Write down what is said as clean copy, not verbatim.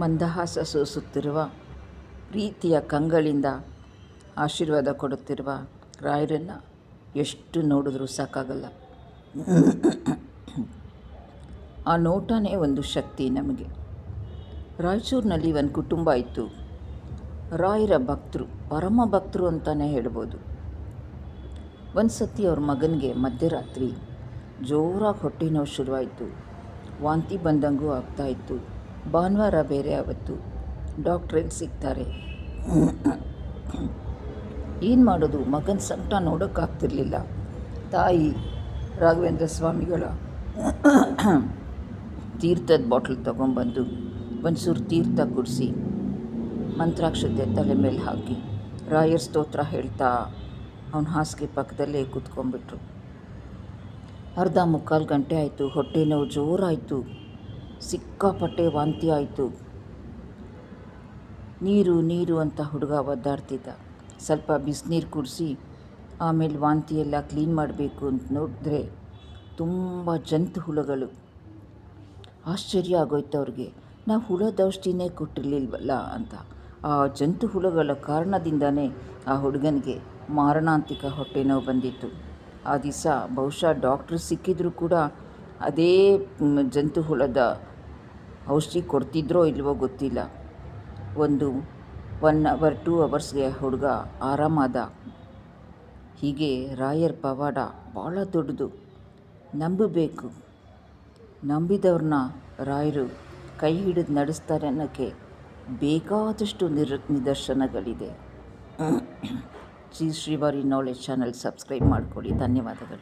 ಮಂದಹಾಸ ಸೂಸುತ್ತಿರುವ ಪ್ರೀತಿಯ ಕಂಗಳಿಂದ ಆಶೀರ್ವಾದ ಕೊಡುತ್ತಿರುವ ರಾಯರನ್ನು ಎಷ್ಟು ನೋಡಿದ್ರೂ ಸಾಕಾಗಲ್ಲ. ಆ ನೋಟನೇ ಒಂದು ಶಕ್ತಿ ನಮಗೆ. ರಾಯಚೂರಿನಲ್ಲಿ ಒಂದು ಕುಟುಂಬ ಇತ್ತು. ರಾಯರ ಭಕ್ತರು, ಪರಮ ಭಕ್ತರು ಅಂತಲೇ ಹೇಳ್ಬೋದು. ಒಂದು ಸತಿ ಅವ್ರ ಮಗನಿಗೆ ಮಧ್ಯರಾತ್ರಿ ಜೋರಾಗಿ ಹೊಟ್ಟೆ ನೋವು ಶುರುವಾಯಿತು. ವಾಂತಿ ಬಂದಂಗೂ ಆಗ್ತಾಯಿತ್ತು. ಭಾನುವಾರ ಬೇರೆ ಆವತ್ತು. ಡಾಕ್ಟ್ರಲ್ಲಿ ಸಿಗ್ತಾರೆ. ಏನು ಮಾಡೋದು, ಮಗನ ಸಂಕಟ ನೋಡೋಕ್ಕಾಗ್ತಿರ್ಲಿಲ್ಲ. ತಾಯಿ ರಾಘವೇಂದ್ರ ಸ್ವಾಮಿಗಳ ತೀರ್ಥದ ಬಾಟ್ಲ್ ತೊಗೊಂಬಂದು ಒಂಚೂರು ತೀರ್ಥ ಕುಡಿಸಿ ಮಂತ್ರಾಕ್ಷತೆ ತಲೆ ಮೇಲೆ ಹಾಕಿ ರಾಯರ ಸ್ತೋತ್ರ ಹೇಳ್ತಾ ಅವನ ಹಾಸಿಗೆ ಪಕ್ಕದಲ್ಲೇ ಕೂತ್ಕೊಂಡ್ಬಿಟ್ರು. ಅರ್ಧ ಮುಕ್ಕಾಲು ಗಂಟೆ ಆಯಿತು. ಹೊಟ್ಟೆ ನೋವು ಜೋರಾಯಿತು. ಸಿಕ್ಕಾಪಟ್ಟೆ ವಾಂತಿ ಆಯಿತು. ನೀರು ನೀರು ಅಂತ ಹುಡುಗ ಒದ್ದಾಡ್ತಿದ್ದ. ಸ್ವಲ್ಪ ಬಿಸಿನೀರು ಕುಡಿಸಿ ಆಮೇಲೆ ವಾಂತಿ ಎಲ್ಲ ಕ್ಲೀನ್ ಮಾಡಬೇಕು ಅಂತ ನೋಡಿದ್ರೆ ತುಂಬ ಜಂತು ಹುಳುಗಳು. ಆಶ್ಚರ್ಯ ಆಗೋಯ್ತು ಅವ್ರಿಗೆ. ನಾವು ಹುಳದ ಔಷಧಿನೇ ಕೊಟ್ಟಿರಲಿಲ್ವಲ್ಲ ಅಂತ. ಆ ಜಂತು ಹುಳುಗಳ ಕಾರಣದಿಂದನೇ ಆ ಹುಡುಗನಿಗೆ ಮಾರಣಾಂತಿಕ ಹೊಟ್ಟೆ ನೋವು ಬಂದಿತ್ತು. ಆ ದಿವಸ ಬಹುಶಃ ಡಾಕ್ಟ್ರು ಸಿಕ್ಕಿದ್ರೂ ಕೂಡ ಅದೇ ಜಂತು ಹುಳದ ಔಷಧಿ ಕೊಡ್ತಿದ್ರೋ ಇಲ್ವೋ ಗೊತ್ತಿಲ್ಲ. 1 ಅವರ್ 2 ಅವರ್ಸ್ಗೆ ಹುಡುಗ ಆರಾಮಾದ. ಹೀಗೆ ರಾಯರ ಪವಾಡ ಭಾಳ ದೊಡ್ಡದು. ನಂಬಬೇಕು. ನಂಬಿದವ್ರನ್ನ ರಾಯರು ಕೈ ಹಿಡಿದು ನಡೆಸ್ತಾರೆ ಅನ್ನೋಕ್ಕೆ ಬೇಕಾದಷ್ಟು ನಿದರ್ಶನಗಳಿದೆ. ಶ್ರೀವಾರಿ ನಾಲೆಡ್ಜ್ ಚಾನಲ್ ಸಬ್ಸ್ಕ್ರೈಬ್ ಮಾಡಿಕೊಳ್ಳಿ. ಧನ್ಯವಾದಗಳು.